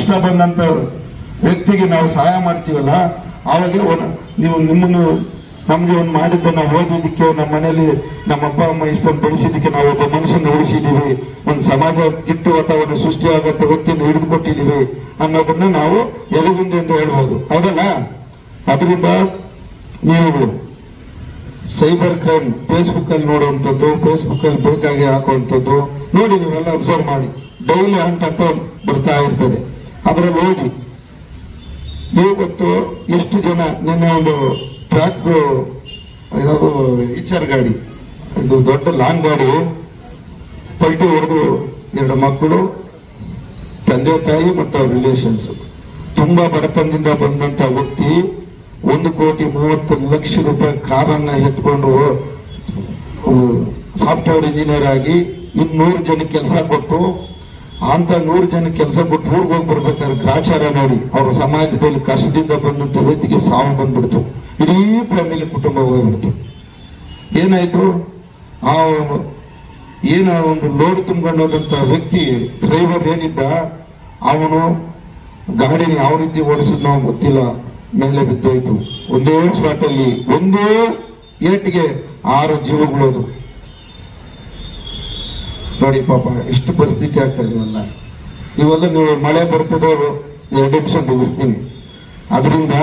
ಕಷ್ಟ ಬಂದಂತ ವ್ಯಕ್ತಿಗೆ ನಾವು ಸಹಾಯ ಮಾಡ್ತೀವಲ್ಲ, ಆವಾಗ ನೀವು ನಿಮ್ಮನ್ನು ನಮ್ಗೆ ಒಂದು ಮಾಡಿದ್ದ ನಾವು ಓದಿದ್ದಕ್ಕೆ, ನಮ್ಮ ಮನೆಯಲ್ಲಿ ನಮ್ಮ ಅಪ್ಪ ಅಮ್ಮ ಇಷ್ಟೊಂದು ಬೆಳೆಸಿದ್ದಕ್ಕೆ ನಾವು ಒಬ್ಬ ಮನುಷ್ಯನ ಉಳಿಸಿದ್ದೀವಿ, ಒಂದು ಸಮಾಜ ಗಿಟ್ಟು ವಾತಾವರಣ ಸೃಷ್ಟಿಯಾಗಂತ ವ್ಯಕ್ತಿಯನ್ನು ಹಿಡಿದುಕೊಟ್ಟಿದ್ದೀವಿ ಅನ್ನೋದನ್ನ ನಾವು ಎದರಿಂದ ಎಂದು ಹೇಳ್ಬೋದು. ಹೌದಲ್ಲ? ಅದರಿಂದ ನೀವು ಸೈಬರ್ ಕ್ರೈಮ್ ಫೇಸ್ಬುಕ್ ಅಲ್ಲಿ ನೋಡುವಂಥದ್ದು, ಫೇಸ್ಬುಕ್ ಅಲ್ಲಿ ಬೇಕಾಗಿ ಹಾಕುವಂಥದ್ದು ನೋಡಿ, ನೀವೆಲ್ಲ ಅಬ್ಸರ್ವ್ ಮಾಡಿ. ಡೈಲಿ ಅಂತ ಬರ್ತಾ ಇರ್ತದೆ, ಅದರಲ್ಲಿ ಹೋಗಿ ಇವತ್ತು ಎಷ್ಟು ಜನ ನಿನ್ನೆ ಒಂದು ಟ್ರ್ಯಾಕ್ ಯಾವುದು ಈಚರ್ ಗಾಡಿ, ಇದು ದೊಡ್ಡ ಲಾಂಗ್ ಗಾಡಿ ಪಲ್ಟಿ ಹೊಡೆದು 2 ಮಕ್ಕಳು, ತಂದೆ ತಾಯಿ ಮತ್ತು ಅವ್ರ ರಿಲೇಷನ್ಸ್, ತುಂಬಾ ಬಡತನದಿಂದ ಬಂದಂತ ವ್ಯಕ್ತಿ 1,30,00,000 ರೂಪಾಯಿ ಕಾರನ್ನ ಎತ್ಕೊಂಡು ಸಾಫ್ಟ್ವೇರ್ ಇಂಜಿನಿಯರ್ ಆಗಿ 100 ಜನಕ್ಕೆ ಕೆಲಸ ಕೊಟ್ಟು, ಅಂತ 100 ಜನಕ್ಕೆ ಕೆಲಸ ಕೊಟ್ಟು ಊರಿಗೆ ಹೋಗಿ ಬರ್ಬೇಕಾದ್ರೆ ಗ್ರಾಚಾರ ನೋಡಿ ಅವ್ರ ಸಮಾಜದಲ್ಲಿ ಕಷ್ಟದಿಂದ ಬಂದಂತ ವ್ಯಕ್ತಿಗೆ ಸಾವು ಬಂದ್ಬಿಡ್ತು, ಇಡೀ ಫ್ಯಾಮಿಲಿ ಕುಟುಂಬ ಹೋಗ್ಬಿಡ್ತು. ಏನಾಯ್ತು? ಆ ಒಂದು ಲೋಡ್ ತುಂಬಿಕೊಂಡು ಹೋದಂತ ವ್ಯಕ್ತಿ ಡ್ರೈವರ್ ಏನಿದ್ದ, ಅವನು ಗಾಡಿನ ಯಾವ ರೀತಿ ಓಡಿಸಿದ್ನೋ ಗೊತ್ತಿಲ್ಲ, ಮೇಲೆ ಬಿದ್ದೋಯ್ತು. ಒಂದೇ ಸ್ಪಾಟ್ ಅಲ್ಲಿ ಒಂದೇ ಏಟಿಗೆ 6 ಜೀವಗಳೋದು. ನೋಡಿ ಪಾಪ ಎಷ್ಟು ಪರಿಸ್ಥಿತಿ ಆಗ್ತಾ ಇದೆಯಲ್ಲ. ಇವೆಲ್ಲ ನೀವು ಮಳೆ ಬರ್ತದೋ 2 ನಿಮಿಷ ಮುಗಿಸ್ತೀನಿ. ಅದರಿಂದ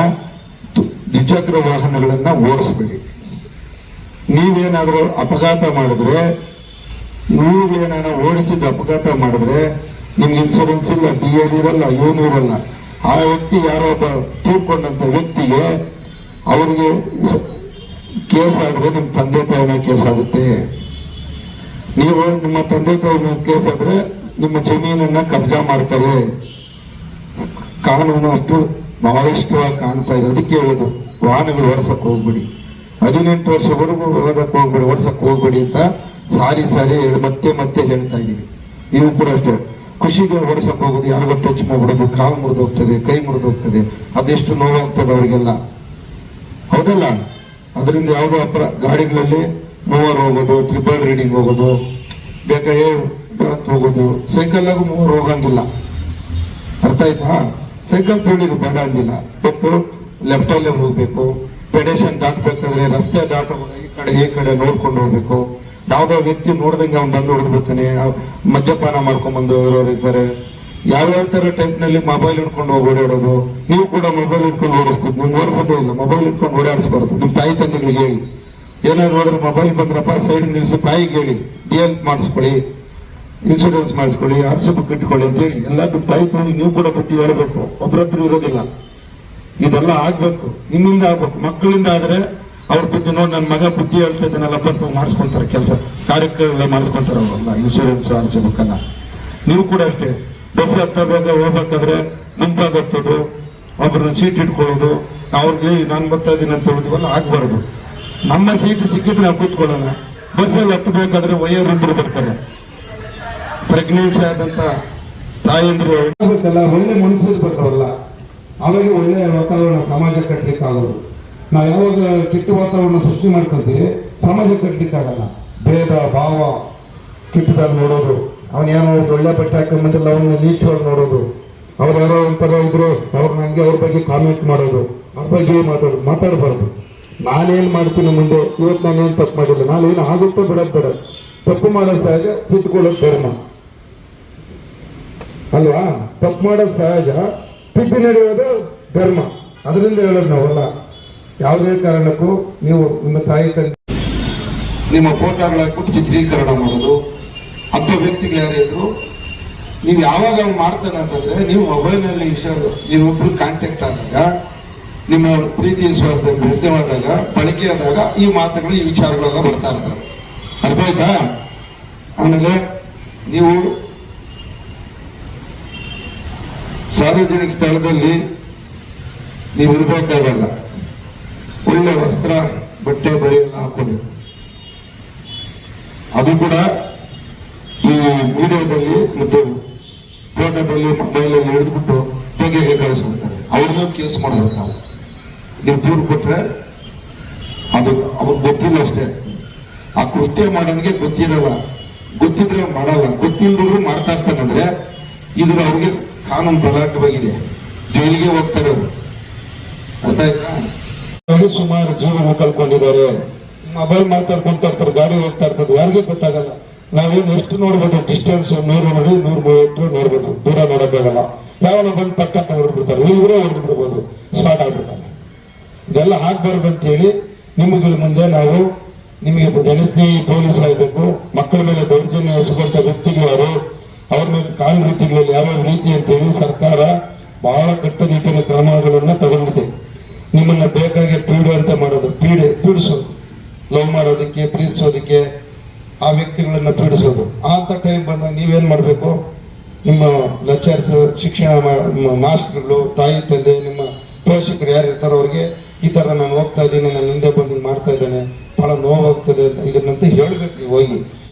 ದ್ವಿಚಕ್ರ ವಾಹನಗಳನ್ನ ಓಡಿಸ್ಬೇಡಿ. ನೀವೇನಾದ್ರೂ ಅಪಘಾತ ಮಾಡಿದ್ರೆ, ನೀವೇನಾದ್ರೂ ಓಡಿಸಿದ ಅಪಘಾತ ಮಾಡಿದ್ರೆ ನಿಮ್ಗೆ ಇನ್ಸೂರೆನ್ಸ್ ಇಲ್ಲ, DL ಇರಲ್ಲ, ಏನೂ ಇರಲ್ಲ. ಆ ವ್ಯಕ್ತಿ ಯಾರೋ ಒಬ್ಬ ತೀರ್ಕೊಂಡಂತ ವ್ಯಕ್ತಿಗೆ ಅವ್ರಿಗೆ ಕೇಸ್ ಆದ್ರೆ ನಿಮ್ಮ ತಂದೆ ತಾಯಿನ ಕೇಸ್ ಆಗುತ್ತೆ. ನೀವು ನಿಮ್ಮ ತಂದೆ ತಾಯಿನ ಕೇಸ್ ಆದ್ರೆ ನಿಮ್ಮ ಜಮೀನನ್ನ ಕಬ್ಜಾ ಮಾಡ್ತಾರೆ. ಕಾನೂನು ಅಷ್ಟು ಬಹಳಷ್ಟವಾಗಿ ಕಾಣ್ತಾ ಇದೆ. ಅದಕ್ಕೆ ಹೇಳೋದು, ವಾಹನಗಳು ಓಡಿಸಕ್ ಹೋಗ್ಬಿಡಿ, 18 ವರ್ಷವರೆಗೂ ಓಡಿಸಕ್ ಹೋಗ್ಬೇಡಿ ಅಂತ ಸಾರಿ ಮತ್ತೆ ಹೇಳ್ತಾ ಇದೀವಿ. ನೀವು ಕೂಡ ಅಷ್ಟೇ, ಖುಷಿಗೆ ಓಡಿಸಕ್ ಹೋಗೋದು, ಯಾರಿಗೋ ಟಚ್ ಮಾಡ್ಬಿಡೋದು, ಕಾಲು ಮುರಿದು ಹೋಗ್ತದೆ, ಕೈ ಮುರಿದು ಹೋಗ್ತದೆ, ಅದೆಷ್ಟು ನೋವಾಗ್ತದೆ ಅವರಿಗೆಲ್ಲ. ಹೌದಲ್ಲ? ಅದರಿಂದ ಯಾವುದೋ ಗಾಡಿಗಳಲ್ಲಿ ಮೂವರು ಹೋಗೋದು, ಟ್ರಿಪಲ್ ರೈಡಿಂಗ್ ಹೋಗೋದು, ಬೇಕಾಗಿ ಹೋಗೋದು, ಸೈಕಲ್ ಆಗು ಮೂವರು ಹೋಗಂಗಿಲ್ಲ. ಅರ್ಥ ಆಯ್ತಾ? ಸೈಕಲ್ ತೊಳಿದು ಬೇಡ ಅಂದಿಲ್ಲ, ಬಟ್ ಲೆಫ್ಟ್ ಅಲ್ಲೇ ಹೋಗ್ಬೇಕು. ಪೆಡೇಷನ್ ದಾಟಬೇಕಾದ್ರೆ ರಸ್ತೆ ದಾಟಬಹುದು, ಈ ಕಡೆ ನೋಡ್ಕೊಂಡು ಹೋಗ್ಬೇಕು. ಯಾವ್ದೋ ವ್ಯಕ್ತಿ ನೋಡ್ದಂಗೆ ಅವ್ನು ಬಂದು ಹೊಡೆದ್ಬಿಡ್ತಾನೆ, ಮದ್ಯಪಾನ ಮಾಡ್ಕೊಂಡ್ಬಂದು ಇರೋರು ಇದ್ದಾರೆ. ಯಾವ್ಯಾವ ತರ ಟೈಪ್ ನಲ್ಲಿ ಮೊಬೈಲ್ ಇಟ್ಕೊಂಡು ಹೋಗಿ ಓಡಾಡೋದು. ನೀವು ಕೂಡ ಮೊಬೈಲ್ ಇಟ್ಕೊಂಡು ಓಡಿಸ್ತೀವಿ, ನೀವು ಓಡಿಸೋದೇ ಇಲ್ಲ, ಮೊಬೈಲ್ ಇಟ್ಕೊಂಡು ಓಡಾಡಿಸ್ಬಾರ್ದು. ನಿಮ್ ತಾಯಿ ತಂದೆಗಳಿಗೆ ಹೇಳಿ, ಏನಾದ್ರು ಹೋದ್ರೆ ಮೊಬೈಲ್ ಬಂದ್ರಪ್ಪ ಸೈಡ್ ನಿಲ್ಲಿಸಿ ತಾಯಿಗೆ ಹೇಳಿ, DL ಮಾಡಿಸ್ಕೊಳ್ಳಿ, ಇನ್ಶೂರೆನ್ಸ್ ಮಾಡಿಸ್ಕೊಳ್ಳಿ, RC ಬುಕ್ ಇಟ್ಕೊಳ್ಳಿ ಅಂತ ಹೇಳಿ ಎಲ್ಲ ತಾಯಿ ತಂದೆ ನೀವು ಕೂಡ ಬುದ್ಧಿ ಹೇಳಬೇಕು. ಒಬ್ಬರತ್ರ ಇರೋದಿಲ್ಲ, ಇದೆಲ್ಲ ಆಗ್ಬೇಕು, ನಿಮ್ಮಿಂದ ಆಗ್ಬೇಕು. ಮಕ್ಕಳಿಂದ ಆದ್ರೆ ಅವ್ರ ಬುದ್ಧಿ ನೋಡಿ, ನನ್ನ ಮಗ ಬುದ್ಧಿ ಹೇಳ್ತಾ ಇದ್ದಾನೆಲ್ಲ ಬಂದು ಮಾಡಿಸ್ಕೊಂತಾರೆ, ಕೆಲಸ ಕಾರ್ಯಕ್ರಮ ಮಾಡಿಸ್ಕೊಂತಾರೆ ಅವರೆಲ್ಲ, ಇನ್ಶೂರೆನ್ಸ್ RC ಬುಕ್ ಅನ್ನ. ನೀವು ಕೂಡ ಅಷ್ಟೇ, ಬಸ್ ಹತ್ತಬೇಕು ಹೋಗ್ಬೇಕಾದ್ರೆ ಮುಂದಾಗತ್ತದು, ಒಬ್ಬರನ್ನ ಸೀಟ್ ಇಟ್ಕೊಳ್ಳೋದು, ಅವ್ರಿಗೆ ನಾನು ಬರ್ತಾ ಇದ್ದೀನಿ ಅಂತ ಹೇಳಿದ್ವಲ್ಲ, ಆಗ್ಬಾರ್ದು. ನಮ್ಮ ಸೀಟ್ ಸಿಕ್ಕಿದ್ರೆ ನಾವು ಕೂತ್ಕೊಳ್ಳೋಣ. ಬಸ್ಸಲ್ಲಿ ಹತ್ತಬೇಕಾದ್ರೆ ವಯೋವೃದ್ಧರು ಬರ್ತಾರೆ, ಪ್ರೆಗ್ನೆನ್ಸಿ ಆದಂತ ತಾಯಂದ್ರು ಆಗ್ಬೇಕಲ್ಲ, ಒಳ್ಳೆ ಮನಸ್ಸು ಬರ್ತಾವಲ್ಲ, ಅವಾಗ ಒಳ್ಳೆ ವಾತಾವರಣ ಸಮಾಜ ಕಟ್ಟಲಿಕ್ಕೆ ಆಗೋದು. ನಾವು ಯಾವಾಗ ಕೆಟ್ಟ ವಾತಾವರಣ ಸೃಷ್ಟಿ ಮಾಡ್ಕೊತೀವಿ, ಸಮಾಜ ಕಟ್ಟಲಿಕ್ಕೆ ಆಗಲ್ಲ. ಭೇದ ಭಾವ ಕೆಟ್ಟದಾಗಿ ನೋಡೋದು, ಅವನೇನೋ ಒಳ್ಳೆ ಬಟ್ಟೆ ಹಾಕೊಂಡ್ಬಂದಿಲ್ಲ ಅವನ್ನ ನೀಚವಾಗಿ ನೋಡೋದು, ಅವ್ರು ಯಾರೋ ಒಂಥರ ಇದ್ರು ಅವ್ರನ್ನ ಹಂಗೆ ಅವ್ರ ಬಗ್ಗೆ ಕಾಮೆಂಟ್ ಮಾಡೋದು, ಅವ್ರ ಬಗ್ಗೆ ಮಾತಾಡಬಾರ್ದು. ನಾನೇನ್ ಮಾಡ್ತೀನಿ ಮುಂದೆ, ಇವತ್ತು ನಾನೇನು ತಪ್ಪು ಮಾಡಿಲ್ಲ, ನಾನೇನು ಆಗುತ್ತೋ ಬಿಡೋದು ಬೇಡ. ತಪ್ಪು ಮಾಡೋದು ಸಹಜ, ತಿದ್ದುಕೊಳ್ಳೋದು ಧರ್ಮ ಅಲ್ವಾ? ತಪ್ಪು ಮಾಡೋದು ಸಹಜ, ತಿದ್ದಿ ನಡೆಯೋದು ಧರ್ಮ. ಅದರಿಂದ ಹೇಳೋದು ನಾವಲ್ಲ. ಯಾವುದೇ ಕಾರಣಕ್ಕೂ ನೀವು ನಿಮ್ಮ ತಾಯಿ ತಂದೆ ನಿಮ್ಮ ಫೋಟೋಗಳು ಹಾಕ್ಬಿಟ್ಟು ಚಿತ್ರೀಕರಣ ಮಾಡೋದು, ಅಂತ ವ್ಯಕ್ತಿಗಳು ಯಾರೇ ಇದ್ರು ನೀವು ಯಾವಾಗ ಮಾಡ್ತಾನೆ ಅಂತಂದ್ರೆ, ನೀವು ಮೊಬೈಲ್ನಲ್ಲಿ ನೀವೊಬ್ರು ಕಾಂಟ್ಯಾಕ್ಟ್ ಆದಾಗ, ನಿಮ್ಮ ಪ್ರೀತಿ ವಿಶ್ವಾಸದಲ್ಲಿ ವೃದ್ಧವಾದಾಗ, ಬಳಕೆಯಾದಾಗ ಈ ಮಾತುಗಳು, ಈ ವಿಚಾರಗಳೆಲ್ಲ ಬರ್ತಾ ಇರ್ತವೆ. ಅರ್ಥ ಆಯ್ತಾ? ಆಮೇಲೆ ನೀವು ಸಾರ್ವಜನಿಕ ಸ್ಥಳದಲ್ಲಿ ನೀವು ಇರಬೇಕಾದಾಗ ಒಳ್ಳೆ ವಸ್ತ್ರ, ಬಟ್ಟೆ, ಬರೆ ಎಲ್ಲ ಹಾಕೊಂಡು, ಅದು ಕೂಡ ಈ ವಿಡಿಯೋದಲ್ಲಿ ಮತ್ತು ಫೋಟೋದಲ್ಲಿ ಮೊಬೈಲಲ್ಲಿ ಹಿಡಿದ್ಬಿಟ್ಟು ತೆಗೆಗೆ ಕಳಿಸ್ಬಿಡ್ತಾರೆ. ಅವ್ರನ್ನೂ ಕೇಸ್ ಮಾಡೋದು ನಾವು. ನೀವು ದೂರು ಕೊಟ್ರೆ ಅದು ಅವ್ರಿಗೆ ಗೊತ್ತಿಲ್ಲ ಅಷ್ಟೇ. ಆ ಕೃತ್ಯ ಮಾಡೋನಿಗೆ ಗೊತ್ತಿರಲ್ಲ, ಗೊತ್ತಿದ್ರೆ ಮಾಡಲ್ಲ, ಗೊತ್ತಿಲ್ಲದ್ರು ಮಾಡ್ತಾ ಇರ್ತಾನಂದ್ರೆ ಇದ್ರ ಅವ್ರಿಗೆ ಕಾನೂನು ಬಲಾಢ್ಯವಾಗಿದೆ, ಜೈಲಿಗೆ ಹೋಗ್ತಾರೆ ಅವರು. ಗೊತ್ತಾಯ್ತಾ? ಸುಮಾರು ಜೀವನ ಕಳ್ಕೊಂಡಿದ್ದಾರೆ. ಮೊಬೈಲ್ ಮಾತಾಡ್ಕೊಂತ ಇರ್ತಾರೆ, ಗಾಡಿ ಹೋಗ್ತಾ ಇರ್ತದೆ, ಯಾರಿಗೂ ಗೊತ್ತಾಗಲ್ಲ. ನಾವೇನು ಎಷ್ಟು ನೋಡ್ಬೋದು, ಡಿಸ್ಟೆನ್ಸ್ 100 ನೋಡಿ 130 ನೋಡ್ಬೋದು, ದೂರ ನೋಡೋಕ್ಕಾಗಲ್ಲ. ಯಾವನ ಬಂದು ಪಕ್ಕ ಹೊಡೆದ್ಬಿಡ್ತಾರೆ, ಇವರೇ ಹೊಡೆದು ಬಿಡ್ಬೋದು, ಸ್ಟಾರ್ಟ್ ಆಗ್ಬಿಡ್ತಾರೆ. ಇದೆಲ್ಲ ಆಗ್ಬಾರ್ದು ಅಂತ ಹೇಳಿ ನಿಮಗೆ ಮುಂದೆ ನಾವು ನಿಮಗೆ ಜನಸ್ನೇಹಿ ಪೊಲೀಸ್ ಆಗಬೇಕು. ಮಕ್ಕಳ ಮೇಲೆ ದೌರ್ಜನ್ಯ ಎಸಗುವಂತ ವ್ಯಕ್ತಿಗಳು ಯಾರು, ಅವ್ರ ಮೇಲೆ ಕಾನೂನು ರೀತಿಗಳಲ್ಲಿ ಯಾವ್ಯಾವ ರೀತಿ ಅಂತೇಳಿ ಸರ್ಕಾರ ಬಹಳ ಕಟ್ಟುನಿಟ್ಟಿನ ಕ್ರಮಗಳನ್ನ ತಗೊಂಡಿದೆ. ನಿಮ್ಮನ್ನ ಬೇಕಾಗಿ ಪೀಡು ಅಂತ ಮಾಡೋದು, ಪೀಡಿಸೋದು, ಲವ್ ಮಾಡೋದಕ್ಕೆ, ಪ್ರೀತಿಸೋದಕ್ಕೆ, ಆ ವ್ಯಕ್ತಿಗಳನ್ನ ಪೀಡಿಸೋದು. ಅಂತ ಟೈಮ್ ಬಂದಾಗ ನೀವೇನ್ ಮಾಡ್ಬೇಕು, ನಿಮ್ಮ ಲೆಕ್ಚರ್ಸ್, ಶಿಕ್ಷಣ ಮಾಸ್ಟರ್ಗಳು, ತಾಯಿ ತಂದೆ, ನಿಮ್ಮ ಪೋಷಕರು ಯಾರು ಇರ್ತಾರೋ ಅವ್ರಿಗೆ ಈ ತರ ನಾನು ಹೋಗ್ತಾ ಇದ್ದೀನಿ, ನಾನು ಹಿಂದೆ ಬಂದು ಮಾಡ್ತಾ ಇದ್ದೇನೆ, ಬಹಳ ನೋವಾಗ್ತದೆ ಇದನ್ನಂತ ಹೇಳ್ಬೇಕು ನೀವು ಹೋಗಿ.